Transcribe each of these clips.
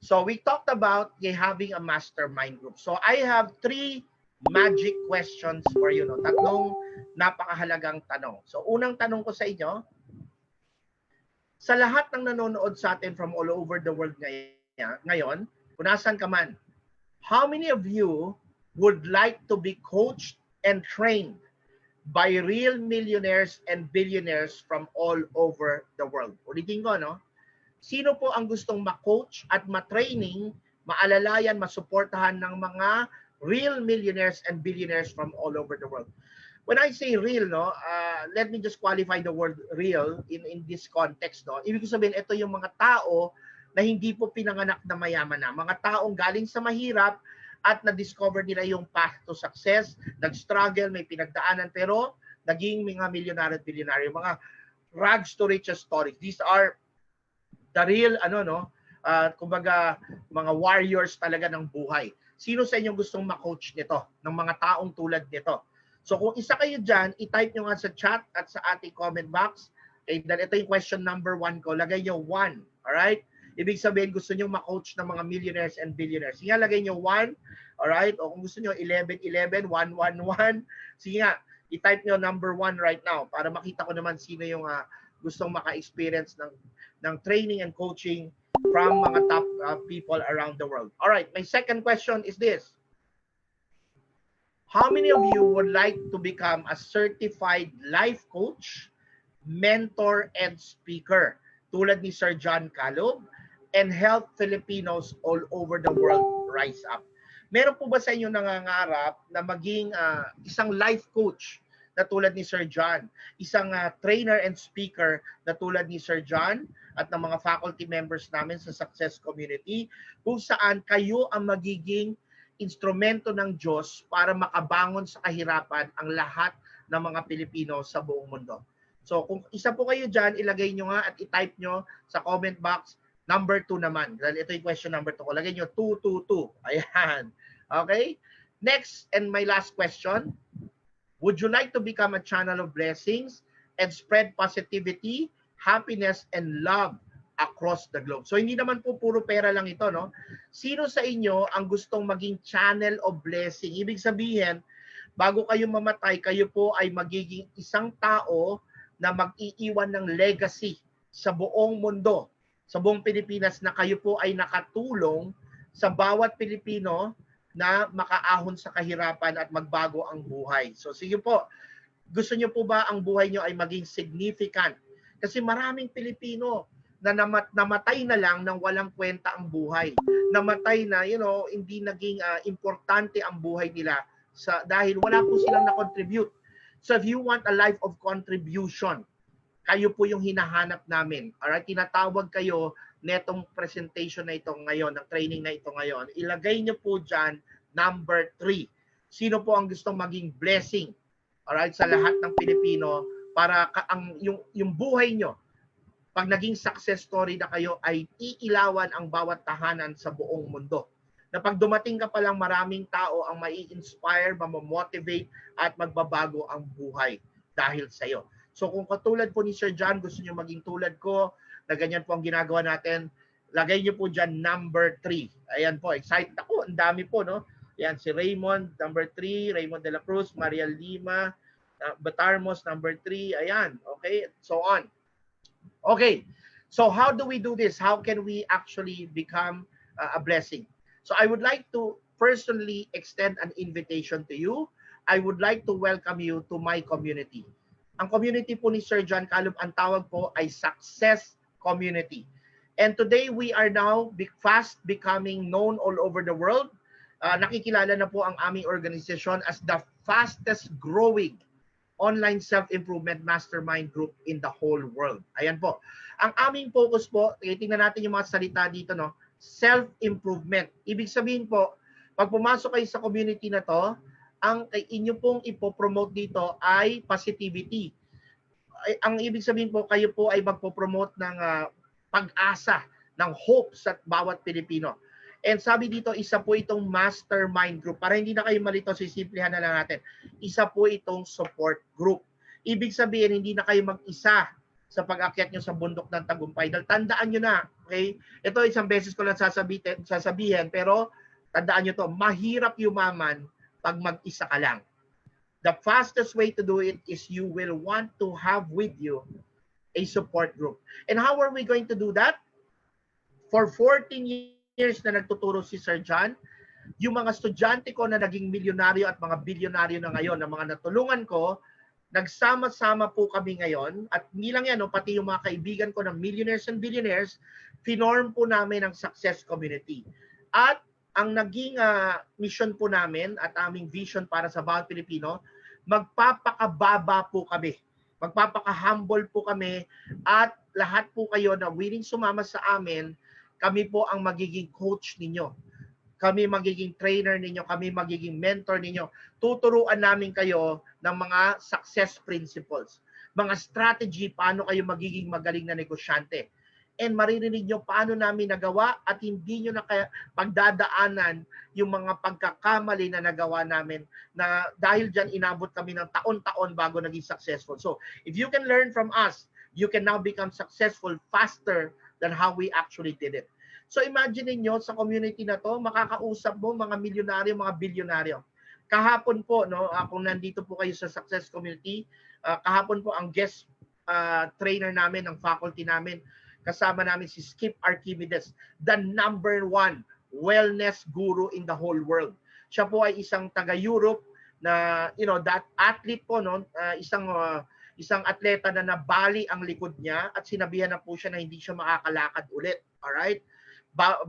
So we talked about having a mastermind group. So I have 3 magic questions for you. No? Tatlong napakahalagang tanong. So unang tanong ko sa inyo, sa lahat ng nanonood sa atin from all over the world ngayon, kung nasan ka man, how many of you would like to be coached and trained by real millionaires and billionaires from all over the world? Ulitin ko, no? Sino po ang gustong ma-coach at ma-training, maalalayan, masuportahan ng mga real millionaires and billionaires from all over the world? When I say real, no, let me just qualify the word real in this context, no. Ibig sabihin, ito yung mga tao na hindi po pinanganak na mayaman na. Mga taong galing sa mahirap at na-discover nila yung path to success, nag-struggle, may pinagdaanan, pero naging mga milyonaryo at bilyonaryo. Mga rags to riches stories. These are the real, kumbaga, mga warriors talaga ng buhay. Sino sa inyong gustong ma-coach nito, ng mga taong tulad nito? So kung isa kayo dyan, i-type nyo nga sa chat at sa ating comment box. Okay, dahil ito yung question number 1 ko. Lagay nyo 1. Alright? Ibig sabihin, gusto nyo ma-coach ng mga millionaires and billionaires. Sige nga, lagay nyo 1. Alright? O kung gusto nyo, 11, 11, 1, 1, 1. Sige nga, i-type nyo number 1 right now para makita ko naman sino yung gustong maka-experience ng training and coaching from mga top people around the world. Alright, my second question is this. How many of you would like to become a certified life coach, mentor, and speaker tulad ni Sir John Calub and help Filipinos all over the world rise up? Meron po ba sa inyo nangangarap na maging isang life coach na tulad ni Sir John, isang trainer and speaker na tulad ni Sir John at ng mga faculty members namin sa Success Community, kung saan kayo ang magiging instrumento ng Diyos para makabangon sa kahirapan ang lahat ng mga Pilipino sa buong mundo. So kung isa po kayo dyan, ilagay nyo nga at i-type nyo sa comment box, number 2 naman. Dahil ito yung question number 2 ko. Lagay nyo 222. Ayan. Okay? Next and my last question. Would you like to become a channel of blessings and spread positivity, happiness, and love across the globe? So hindi naman po puro pera lang ito, no? Sino sa inyo ang gustong maging channel of blessing? Ibig sabihin, bago kayo mamatay, kayo po ay magiging isang tao na mag-iiwan ng legacy sa buong mundo, sa buong Pilipinas, na kayo po ay nakatulong sa bawat Pilipino na makaahon sa kahirapan at magbago ang buhay. So sige po, gusto nyo po ba ang buhay nyo ay maging significant? Kasi maraming Pilipino na namatay na lang nang walang kwenta ang buhay. Namatay na, hindi naging importante ang buhay nila dahil wala po silang na-contribute. So if you want a life of contribution, kayo po yung hinahanap namin. Alright, tinatawag kayo netong presentation na ito ngayon, ng training na ito ngayon. Ilagay nyo po dyan, number 3. Sino po ang gustong maging blessing, alright, sa lahat ng Pilipino para yung buhay nyo, pag naging success story na kayo, ay iilawan ang bawat tahanan sa buong mundo. Na pag dumating ka pa lang, maraming tao ang mai-inspire, mamomotivate, at magbabago ang buhay dahil sa'yo. So kung katulad po ni Sir John, gusto nyo maging tulad ko, na ganyan po ang ginagawa natin, lagay nyo po dyan number 3. Ayan po, excited ako. Ang dami po, no? Ayan, si Raymond, number 3, Raymond de la Cruz, Maria Lima, Batarmos, number 3. Ayan, okay, so on. Okay, so how do we do this? How can we actually become a blessing? So I would like to personally extend an invitation to you. I would like to welcome you to my community. Ang community po ni Sir John Calub, ang tawag po ay Success Community. And today we are now fast becoming known all over the world. Nakikilala na po ang aming organisasyon as the fastest growing online self-improvement mastermind group in the whole world. Ayan po. Ang aming focus po, tingnan natin yung mga salita dito, no? Self-improvement. Ibig sabihin po, pag pumasok kayo sa community na to, ang inyo pong ipopromote dito ay positivity. Ang ibig sabihin po, kayo po ay magpopromote ng pag-asa, ng hope sa bawat Pilipino. And sabi dito, isa po itong mastermind group. Para hindi na kayo malito, sisimplihan na lang natin. Isa po itong support group. Ibig sabihin, hindi na kayo mag-isa sa pag-akyat nyo sa bundok ng tagumpay. Dahil tandaan nyo na, Okay? Ito isang beses ko lang sasabihin, pero tandaan nyo to, mahirap yumaman pag mag-isa ka lang. The fastest way to do it is you will want to have with you a support group. And how are we going to do that? For 14 years na nagtuturo si Sir John, yung mga estudyante ko na naging milyonaryo at mga bilyonaryo na ngayon, na mga natulungan ko, nagsama-sama po kami ngayon. At hindi lang yan, no, pati yung mga kaibigan ko ng millionaires and billionaires, finorm po namin ang success community. At ang naging mission po namin at aming vision para sa bawat Pilipino, magpapakababa po kami. Magpapaka-humble po kami at lahat po kayo na willing sumama sa amin, kami po ang magiging coach ninyo. Kami magiging trainer ninyo, kami magiging mentor ninyo. Tuturuan namin kayo ng mga success principles, mga strategy, paano kayo magiging magaling na negosyante. And maririnig nyo paano namin nagawa at hindi nyo na kaya pagdadaanan yung mga pagkakamali na nagawa namin na dahil dyan inabot kami ng taon-taon bago naging successful. So, if you can learn from us, you can now become successful faster than how we actually did it. So imagine niyo sa community na to, makakausap mo mga milyonaryo, mga bilyonaryo. Kahapon po, no, kung nandito po kayo sa success community, kahapon po ang guest trainer namin, ng faculty namin, kasama namin si Skip Archimedes, the #1 wellness guru in the whole world. Siya po ay isang taga-Europe na, that athlete po, no, isang atleta na nabali ang likod niya at sinabihan na po siya na hindi siya makakalakad ulit. Alright?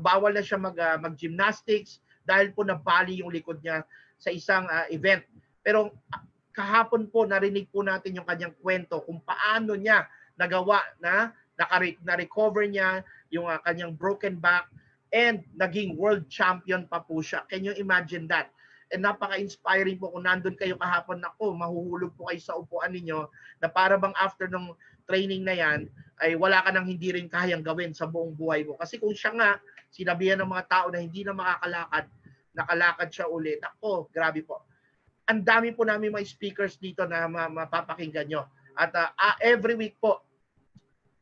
Bawal na siya mag-gymnastics dahil po nabali yung likod niya sa isang event. Pero kahapon po narinig po natin yung kanyang kwento kung paano niya nagawa na recover niya yung kanyang broken back and naging world champion pa po siya. Can you imagine that? And napaka-inspiring po kung nandun kayo kahapon, ako, mahuhulog po kayo sa upuan ninyo na para bang after ng training na yan, ay wala ka nang hindi rin kayang gawin sa buong buhay mo. Kasi kung siya nga, sinabihan ng mga tao na hindi na makakalakad, nakalakad siya ulit. Ako, grabe po. Ang dami po namin mga speakers dito na mapapakinggan nyo. At every week po,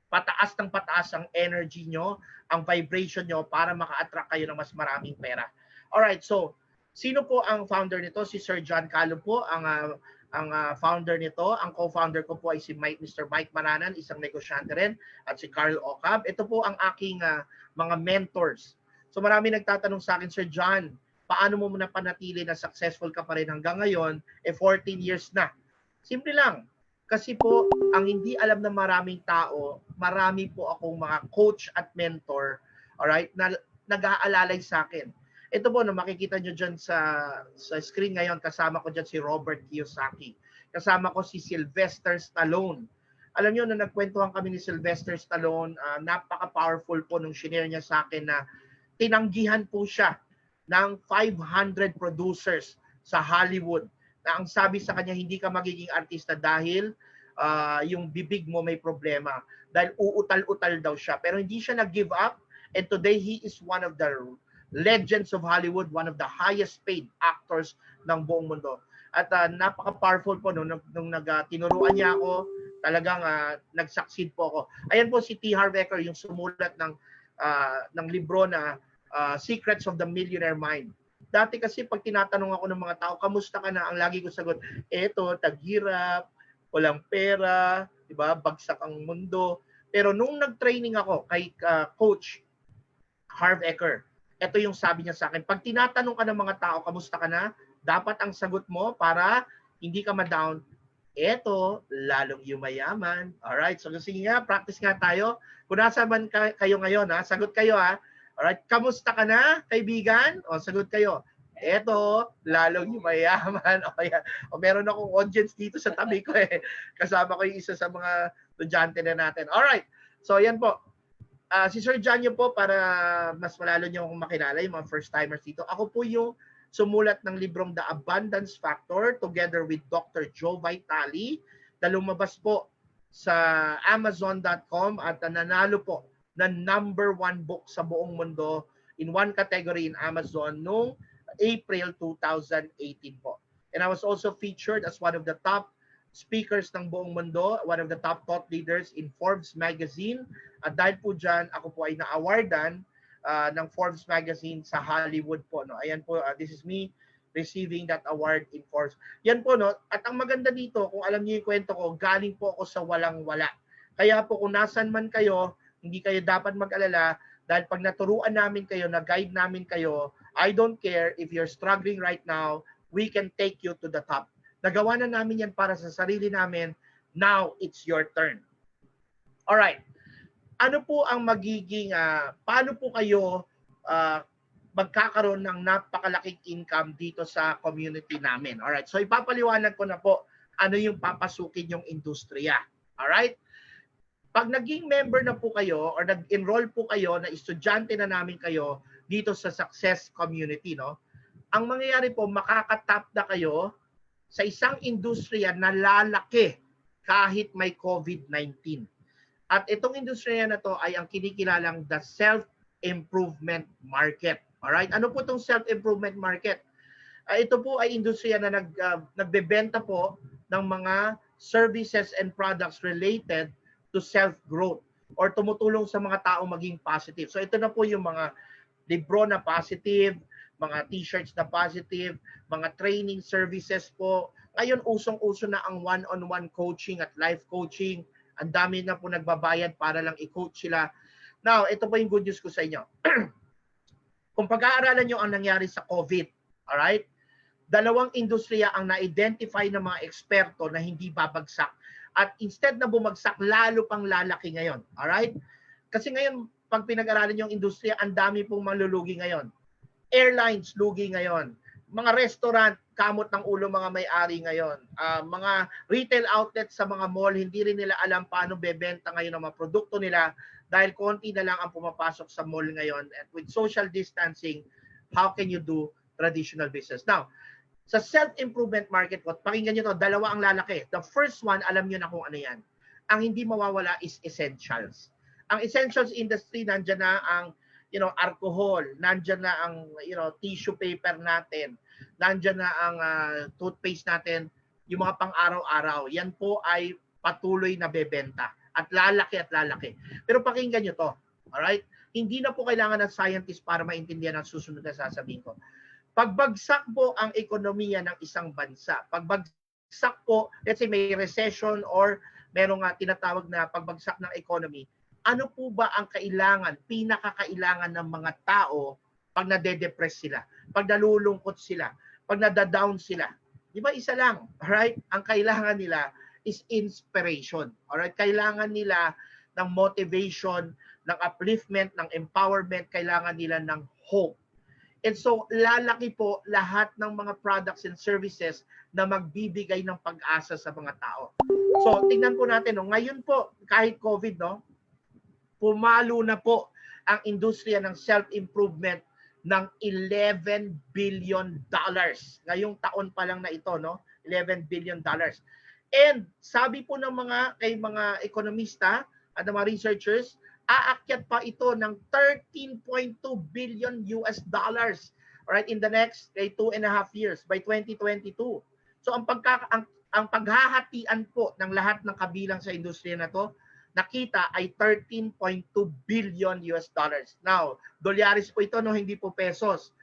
pataas ng pataas ang energy nyo, ang vibration nyo para maka-attract kayo ng mas maraming pera. Alright, so, sino po ang founder nito? Si Sir John Calub po, ang founder nito. Ang co-founder ko po ay si Mr. Mike Maranan, isang negosyante rin, at si Carl Ocab. Ito po ang aking mga mentors. So marami nagtatanong sa akin, Sir John, paano mo napanatili na successful ka pa rin hanggang ngayon, 14 years na? Simple lang. Kasi po, ang hindi alam ng maraming tao, marami po akong mga coach at mentor, alright, na nag-aalalay sa akin. Ito po, na makikita nyo dyan sa screen ngayon, kasama ko dyan si Robert Kiyosaki. Kasama ko si Sylvester Stallone. Alam nyo, na nagkwentuhan kami ni Sylvester Stallone, napaka-powerful po nung shinare niya sa akin na tinanggihan po siya ng 500 producers sa Hollywood. Na ang sabi sa kanya, hindi ka magiging artista dahil yung bibig mo may problema. Dahil uutal-utal daw siya. Pero hindi siya nag-give up. And today, he is one of the legends of Hollywood, one of the highest paid actors ng buong mundo. At napaka-powerful po nung tinuruan niya ako, talagang nag-succeed po ako. Ayan po si T. Harv Eker, yung sumulat ng libro na Secrets of the Millionaire Mind. Dati kasi pag tinatanong ako ng mga tao, kamusta ka na? Ang lagi ko sagot, eto, taghirap, walang pera, diba? Bagsak ang mundo. Pero nung nag-training ako kay Coach Harv Eker, ito yung sabi niya sa akin, pag tinatanong ka ng mga tao, kamusta ka na? Dapat ang sagot mo para hindi ka ma-down, eto, lalong yumayaman. Alright, so sige nga, practice nga tayo. Kung nasa man kayo ngayon, sagot kayo Alright, kamusta ka na, kaibigan? O, sagot kayo. Eto, lalong yumayaman. O meron akong audience dito sa tabi ko Kasama ko yung isa sa mga estudyante na natin. Alright, so yan po. Si Sir John yun po, para mas malalo niyo akong makilala, yung mga first-timers dito. Ako po yung sumulat ng librong The Abundance Factor together with Dr. Joe Vitale na lumabas po sa Amazon.com at nanalo po na #1 book sa buong mundo in one category in Amazon noong April 2018 po. And I was also featured as one of the top speakers ng buong mundo, one of the top thought leaders in Forbes magazine. At dahil po dyan, ako po ay na-awardan ng Forbes magazine sa Hollywood po. No? Ayan po, this is me receiving that award in Forbes. Yan po, no? At ang maganda dito, kung alam niyo yung kwento ko, galing po ako sa walang-wala. Kaya po kung nasan man kayo, hindi kayo dapat mag-alala dahil pag naturuan namin kayo, na-guide namin kayo, I don't care if you're struggling right now, we can take you to the top. Nagawa na namin yan para sa sarili namin. Now, it's your turn. Alright. Ano po ang magiging, paano po kayo magkakaroon ng napakalaking income dito sa community namin? Alright. So, ipapaliwanag ko na po ano yung papasukin yung industriya. Alright. Pag naging member na po kayo or nag-enroll po kayo na estudyante na namin kayo dito sa Success Community, no? Ang mangyayari po, makakatap na kayo sa isang industriya na lalaki kahit may COVID-19. At itong industriya na to ay ang kinikilalang the self-improvement market. Alright? Ano po itong self-improvement market? Ito po ay industriya na nagbebenta po ng mga services and products related to self-growth or tumutulong sa mga tao maging positive. So ito na po yung mga libro na positive, mga t-shirts na positive, mga training services po. Ngayon, usong-uso na ang one-on-one coaching at life coaching. Ang dami na po nagbabayad para lang i-coach sila. Now, ito po yung good news ko sa inyo. Kung pag-aaralan nyo ang nangyari sa COVID, alright? Dalawang industriya ang na-identify ng mga eksperto na hindi babagsak. At instead na bumagsak, lalo pang lalaki ngayon. Alright? Kasi ngayon, pag pinag-aralan yung industriya, ang dami pong malulugi ngayon. Airlines, lugi ngayon. Mga restaurant, kamot ng ulo mga may-ari ngayon. Mga retail outlets sa mga mall, hindi rin nila alam paano bebenta ngayon ang mga produkto nila dahil konti na lang ang pumapasok sa mall ngayon. And with social distancing, how can you do traditional business? Now, sa self-improvement market po, pakinggan nyo to, dalawa ang lalaki. The first one, alam nyo na kung ano yan. Ang hindi mawawala is essentials. Ang essentials industry, nandyan na ang alcohol, nandyan na ang tissue paper natin, nandyan na ang toothpaste natin, yung mga pang-araw-araw. Yan po ay patuloy na bebenta at lalaki at lalaki. Pero pakinggan nyo to. Alright? Hindi na po kailangan ng scientist para maintindihan ang susunod na sasabihin ko. Pagbagsak po ang ekonomiya ng isang bansa, pagbagsak po, let's say may recession or merong tinatawag na pagbagsak ng economy, ano po ba ang kailangan, pinakakailangan ng mga tao pag nade-depress sila, pag nalulungkot sila, pag nadadown sila? Di ba isa lang, alright? Ang kailangan nila is inspiration, alright? Kailangan nila ng motivation, ng upliftment, ng empowerment, kailangan nila ng hope. And so, lalaki po lahat ng mga products and services na magbibigay ng pag-asa sa mga tao. So, tingnan po natin, no? Ngayon po, kahit COVID, no? Pumalo na po ang industriya ng self-improvement ng $11 billion. Ngayong taon pa lang na ito, no? $11 billion. And sabi po ng mga ekonomista at mga researchers, aakyat pa ito ng 13.2 billion US dollars, right, in the next 2.5 years by 2022. So ang paghahatian po ng lahat ng kabilang sa industriya na to, nakita ay 13.2 billion US dollars. Now, dolyares po ito, no, hindi po pesos.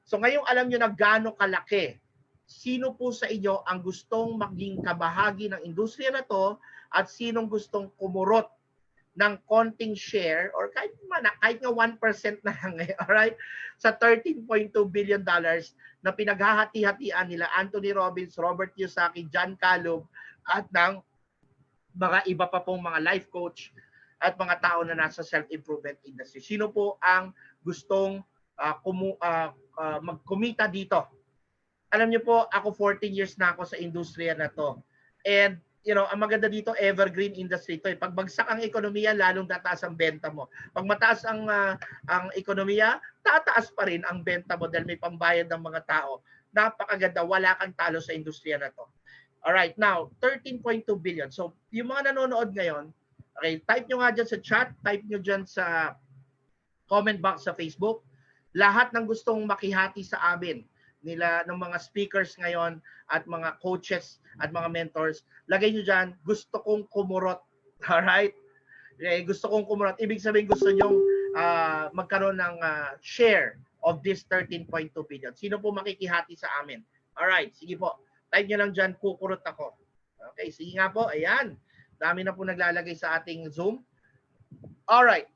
So ngayong alam nyo na gaano kalaki, sino po sa inyo ang gustong maging kabahagi ng industriya na to at sinong gustong kumurot ng konting share or kahit nga 1% na lang, alright, sa $13.2 billion na pinaghahati-hatian nila Anthony Robbins, Robert Kiyosaki, John Kalob at ng mga iba pa pong mga life coach at mga tao na nasa self-improvement industry. Sino po ang gustong magkumita dito? Alam niyo po, ako 14 years na ako sa industriya na to. And ang maganda dito, evergreen industry to. Pag bagsak ang ekonomiya, lalong tataas ang benta mo. Pag mataas ang ekonomiya, tataas pa rin ang benta mo dahil may pambayad ng mga tao. Napakaganda, wala kang talo sa industriya na to. Alright, now, 13.2 billion. So, yung mga nanonood ngayon, okay, type nyo nga dyan sa chat, type nyo dyan sa comment box sa Facebook, lahat ng gustong makihati sa amin nila ng mga speakers ngayon at mga coaches at mga mentors, lagay nyo dyan, gusto kong kumurot. Alright? Gusto kong kumurot. Ibig sabihin gusto nyong magkaroon ng share of this 13.2 billion. Sino po makikihati sa amin? Alright, sige po. Type nyo lang dyan, kukurot ako. Okay, sige nga po. Ayan. Dami na po naglalagay sa ating Zoom. Alright.